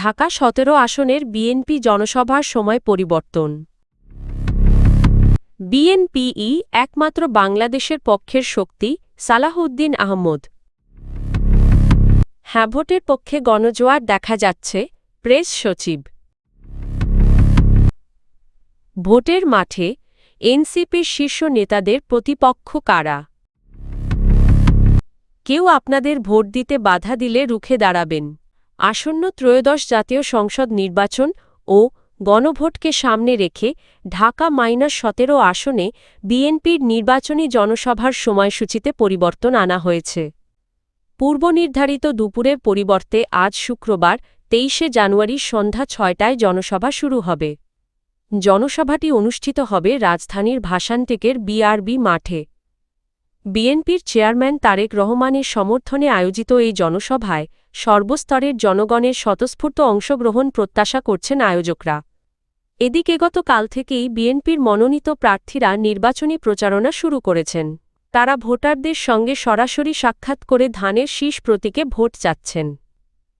ঢাকা ১৭ আসনের বিএনপি জনসভার সময় পরিবর্তন। বিএনপিই একমাত্র বাংলাদেশের পক্ষের শক্তি, সালাহউদ্দিন আহমদ। হ্যাঁ, ভোটের পক্ষে গণজোয়ার দেখা যাচ্ছে, প্রেস সচিব। ভোটের মাঠে এনসিপির শীর্ষ নেতাদের প্রতিপক্ষ কারা? কেউ আপনাদের ভোট দিতে বাধা দিলে রুখে দাঁড়াবেন। আসন্ন ত্রয়োদশ জাতীয় সংসদ নির্বাচন ও গণভোটকে সামনে রেখে ঢাকা -১৭ আসনে বিএনপির নির্বাচনী জনসভার সময়সূচিতে পরিবর্তন আনা হয়েছে। পূর্বনির্ধারিত দুপুরের পরিবর্তে আজ শুক্রবার ২৩শে জানুয়ারি সন্ধ্যা ৬টায় জনসভা শুরু হবে। জনসভাটি অনুষ্ঠিত হবে রাজধানীর ভাসানটেকের বিআরবি মাঠে। বিএনপির চেয়ারম্যান তারেক রহমানের সমর্থনে আয়োজিত এই জনসভায় সর্বস্তরের জনগণের স্বতঃস্ফূর্ত অংশগ্রহণ প্রত্যাশা করছেন আয়োজকরা। এদিকে গতকাল থেকেই বিএনপির মনোনীত প্রার্থীরা নির্বাচনী প্রচারণা শুরু করেছেন। তারা ভোটারদের সঙ্গে সরাসরি সাক্ষাৎ করে ধানের শীষ প্রতীকে ভোট চাচ্ছেন।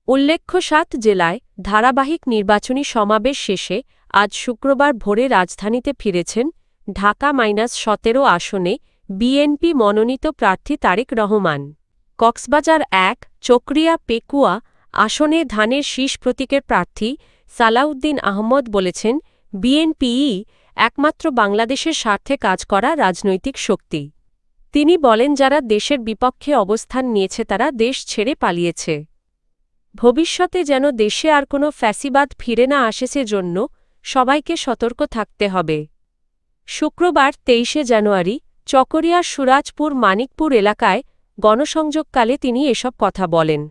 উল্লেখ্য, ৭ জেলায় ধারাবাহিক নির্বাচনী সমাবেশ শেষে আজ শুক্রবার ভোরে রাজধানীতে ফিরেছেন ঢাকা -১৭ আসনে বিএনপি মনোনীত প্রার্থী তারেক রহমান। কক্সবাজার ১, চকরিয়া পেকুয়া আসনে ধানের শীষ প্রতীকের প্রার্থী সালাউদ্দিন আহমদ বলেছেন, বিএনপিই একমাত্র বাংলাদেশের স্বার্থে কাজ করা রাজনৈতিক শক্তি। তিনি বলেন, যারা দেশের বিপক্ষে অবস্থান নিয়েছে তারা দেশ ছেড়ে পালিয়েছে। ভবিষ্যতে যেন দেশে আর কোনো ফ্যাসিবাদ ফিরে না আসে সেজন্য সবাইকে সতর্ক থাকতে হবে। শুক্রবার ২৩শে জানুয়ারি চকরিয়ার সুরাজপুর মানিকপুর এলাকায় গণসংযোগকালে তিনি এসব কথা বলেন।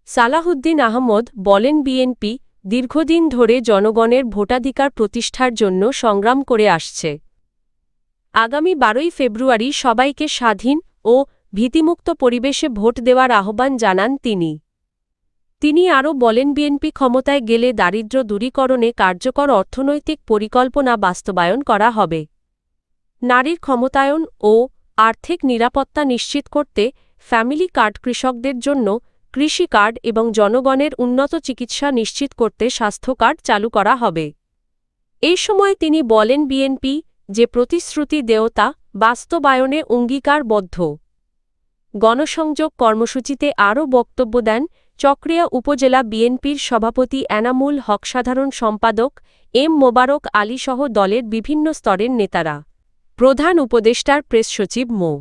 সালাহউদ্দিন আহমদ বলেন, বিএনপি দীর্ঘদিন ধরে জনগণের ভোটাধিকার প্রতিষ্ঠার জন্য সংগ্রাম করে আসছে। আগামী ১২ই ফেব্রুয়ারি সবাইকে স্বাধীন ও ভীতিমুক্ত পরিবেশে ভোট দেওয়ার আহ্বান জানান তিনি। তিনি আরও বলেন, বিএনপি ক্ষমতায় গেলে দারিদ্র্য দূরীকরণে কার্যকর অর্থনৈতিক পরিকল্পনা বাস্তবায়ন করা হবে। নারীর ক্ষমতায়ন ও আর্থিক নিরাপত্তা নিশ্চিত করতে ফ্যামিলি কার্ড, কৃষকদের জন্য কৃষি কার্ড এবং জনগণের উন্নত চিকিৎসা নিশ্চিত করতে স্বাস্থ্য কার্ড চালু করা হবে। এই সময় তিনি বলেন, বিএনপি যে প্রতিশ্রুতি দেয় তা বাস্তবায়নে অঙ্গীকারবদ্ধ। গণসংযোগ কর্মসূচিতে আরও বক্তব্য দেন চকরিয়া উপজেলা বিএনপির সভাপতি এনামুল হক, সাধারণ সম্পাদক এম মোবারক আলী সহ দলের বিভিন্ন স্তরের নেতারা। প্রধান উপদেষ্টার প্রেস সচিব মো.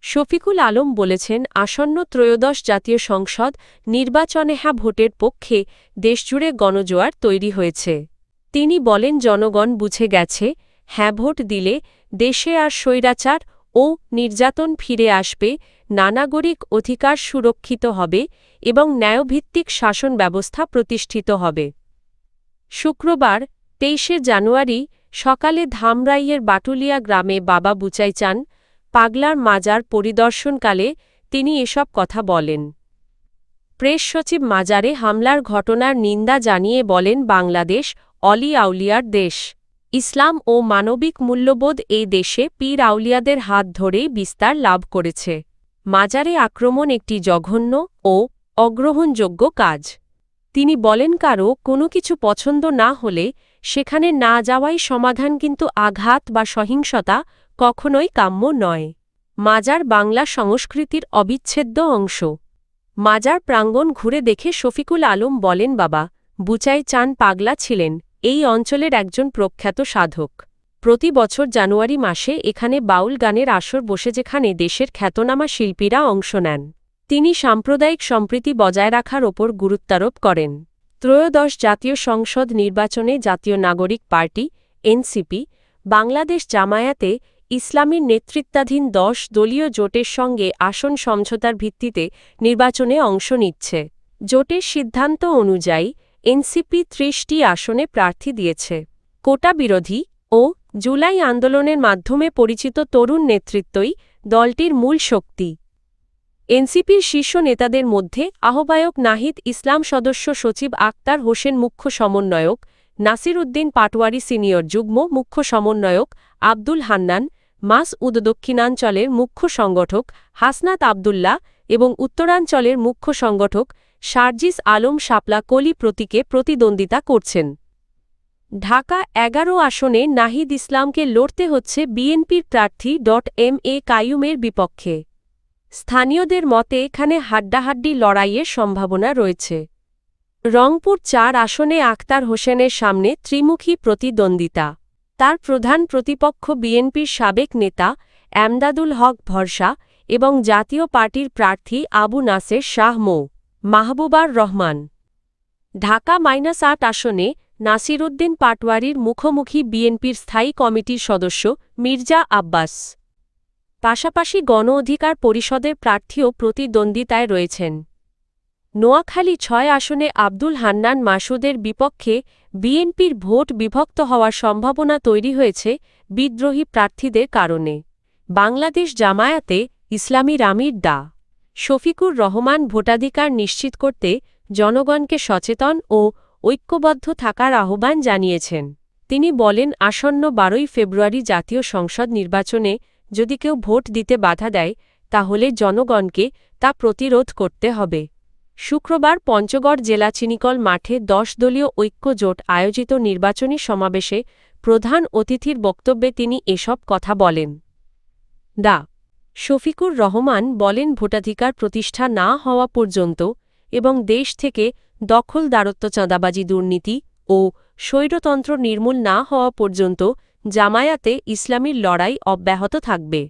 শফিকুল আলম বলেছেন, আসন্ন ত্রয়োদশ জাতীয় সংসদ নির্বাচনে হ্যাঁ ভোটের পক্ষে দেশজুড়ে গণজোয়ার তৈরি হয়েছে। তিনি বলেন, জনগণ বুঝে গেছে, হ্যাঁ ভোট দিলে দেশে আর স্বৈরাচার ও নির্যাতন ফিরে আসবে, নাগরিক অধিকার সুরক্ষিত হবে এবং ন্যায়ভিত্তিক শাসন ব্যবস্থা প্রতিষ্ঠিত হবে। শুক্রবার ২৩শে জানুয়ারি সকালে ধামরাইয়ের বাটুলিয়া গ্রামে বাবা বুচাই চান পাগলার মাজার পরিদর্শনকালে তিনি এসব কথা বলেন। প্রেস সচিব মাজারে হামলার ঘটনার নিন্দা জানিয়ে বলেন, বাংলাদেশ অলি আউলিয়ার দেশ। ইসলাম ও মানবিক মূল্যবোধ এই দেশে পীর আউলিয়াদের হাত ধরেই বিস্তার লাভ করেছে। মাজারে আক্রমণ একটি জঘন্য ও অগ্রহণযোগ্য কাজ। তিনি বলেন, কারও কোনো কিছু পছন্দ না হলে সেখানে না যাওয়াই সমাধান, কিন্তু আঘাত বা সহিংসতা কখনোই কাম্য নয়। মাজার বাংলা সংস্কৃতির অবিচ্ছেদ্য অংশ। মাজার প্রাঙ্গণ ঘুরে দেখে শফিকুল আলম বলেন, বাবা বুচাই চান পাগলা ছিলেন এই অঞ্চলের একজন প্রখ্যাত সাধক। প্রতি বছর জানুয়ারি মাসে এখানে বাউল গানের আসর বসে, যেখানে দেশের খ্যাতনামা শিল্পীরা অংশ নেন। তিনি সাম্প্রদায়িক সম্প্রীতি বজায় রাখার ওপর গুরুত্বারোপ করেন। ত্রয়োদশ জাতীয় সংসদ নির্বাচনে জাতীয় নাগরিক পার্টি এনসিপি, বাংলাদেশ জামায়াতে ইসলামীর নেতৃত্বাধীন ১০ দলীয় জোটের সঙ্গে আসন সমঝোতার ভিত্তিতে নির্বাচনে অংশ নিচ্ছে। জোটের সিদ্ধান্ত অনুযায়ী এনসিপি ৩০টি আসনে প্রার্থী দিয়েছে। কোটা বিরোধী ও জুলাই আন্দোলনের মাধ্যমে পরিচিত তরুণ নেতৃত্বই দলটির মূল শক্তি। এনসিপির শীর্ষ নেতাদের মধ্যে আহ্বায়ক নাহিদ ইসলাম, সদস্য সচিব আক্তার হোসেন, মুখ্য সমন্বয়ক নাসির উদ্দিন পাটোয়ারি, সিনিয়র যুগ্ম মুখ্য সমন্বয়ক আব্দুল হান্নান, মাসউদ, দক্ষিণাঞ্চলের মুখ্য সংগঠক হাসনাত আবদুল্লাহ এবং উত্তরাঞ্চলের মুখ্য সংগঠক সার্জিস আলম শাপলা কলি প্রতীকে প্রতিদ্বন্দ্বিতা করছেন। ঢাকা ১১ আসনে নাহিদ ইসলামকে লড়তে হচ্ছে বিএনপির প্রার্থী এম.এ কাইয়ুমের বিপক্ষে। স্থানীয়দের মতে এখানে হাড্ডাহাড্ডি লড়াইয়ের সম্ভাবনা রয়েছে। রংপুর ৪ আসনে আখতার হোসেনের সামনে ত্রিমুখী প্রতিদ্বন্দ্বিতা। তার প্রধান প্রতিপক্ষ বিএনপির সাবেক নেতা এমদাদুল হক ভরসা এবং জাতীয় পার্টির প্রার্থী আবু নাসের শাহ মো. মাহবুবার রহমান। ঢাকা -৮ আসনে নাসিরউদ্দিন পাটোয়ারীর মুখোমুখি বিএনপির স্থায়ী কমিটির সদস্য মির্জা আব্বাস। পাশাপাশি গণ অধিকার পরিষদের প্রার্থীও প্রতিদ্বন্দ্বিতায় রয়েছেন। নোয়াখালী ৬ আসনে আব্দুল হান্নান মাসুদের বিপক্ষে বিএনপির ভোট বিভক্ত হওয়ার সম্ভাবনা তৈরি হয়েছে বিদ্রোহী প্রার্থীদের কারণে। বাংলাদেশ জামায়াতে ইসলামীর আমির ডা. শফিকুর রহমান ভোটাধিকার নিশ্চিত করতে জনগণকে সচেতন ও ঐক্যবদ্ধ থাকার আহ্বান জানিয়েছেন। তিনি বলেন, আসন্ন ১২ই ফেব্রুয়ারি জাতীয় সংসদ নির্বাচনে যদি কেউ ভোট দিতে বাধা দেয় তাহলে জনগণকে তা প্রতিরোধ করতে হবে। শুক্রবার পঞ্চগড় জেলা চিনিকল মাঠে ১০ দলীয় ঐক্য জোট আয়োজিত নির্বাচনী সমাবেশে প্রধান অতিথির বক্তব্যে তিনি এসব কথা বলেন। ডা. শফিকুর রহমান বলেন, ভোটাধিকার প্রতিষ্ঠা না হওয়া পর্যন্ত এবং দেশ থেকে দখলদারত্ব, চাঁদাবাজি, দুর্নীতি ও স্বৈরতন্ত্র নির্মূল না হওয়া পর্যন্ত জামায়াতে ইসলামীর লড়াই অব্যাহত থাকবে।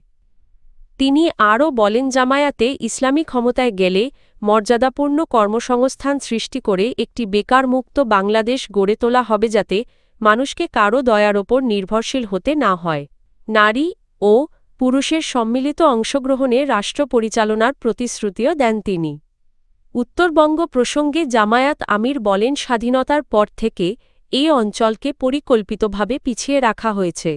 তিনি আরও বলেন, জামায়াতে ইসলামী ক্ষমতায় গেলে মর্যাদাপূর্ণ কর্মসংস্থান সৃষ্টি করে একটি বেকারমুক্ত বাংলাদেশ গড়ে তোলা হবে যাতে মানুষকে কারও দয়ার ওপর নির্ভরশীল হতে না হয়। নারী ও পুরুষের সম্মিলিত অংশগ্রহণে রাষ্ট্র পরিচালনার প্রতিশ্রুতিও দেন তিনি। উত্তরবঙ্গ প্রসঙ্গে জামায়াত আমির বলেন, স্বাধীনতার পর থেকে এই অঞ্চলকে পরিকল্পিতভাবে পিছিয়ে রাখা হয়েছে।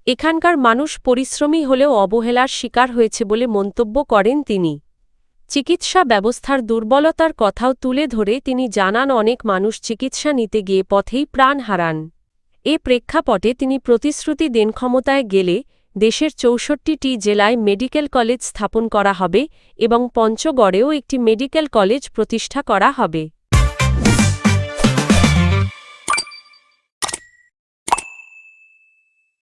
এখানকার মানুষ পরিশ্রমী হলেও অবহেলার শিকার হয়েছে বলে মন্তব্য করেন তিনি। চিকিৎসা ব্যবস্থার দুর্বলতার কথাও তুলে ধরে তিনি জানান, অনেক মানুষ চিকিৎসা নিতে গিয়ে পথেই প্রাণ হারান। এ প্রেক্ষাপটে তিনি প্রতিশ্রুতি দেন, ক্ষমতায় গেলে দেশের ৬৪টি জেলায় মেডিকেল কলেজ স্থাপন করা হবে এবং পঞ্চগড়েও একটি মেডিকেল কলেজ প্রতিষ্ঠা করা হবে।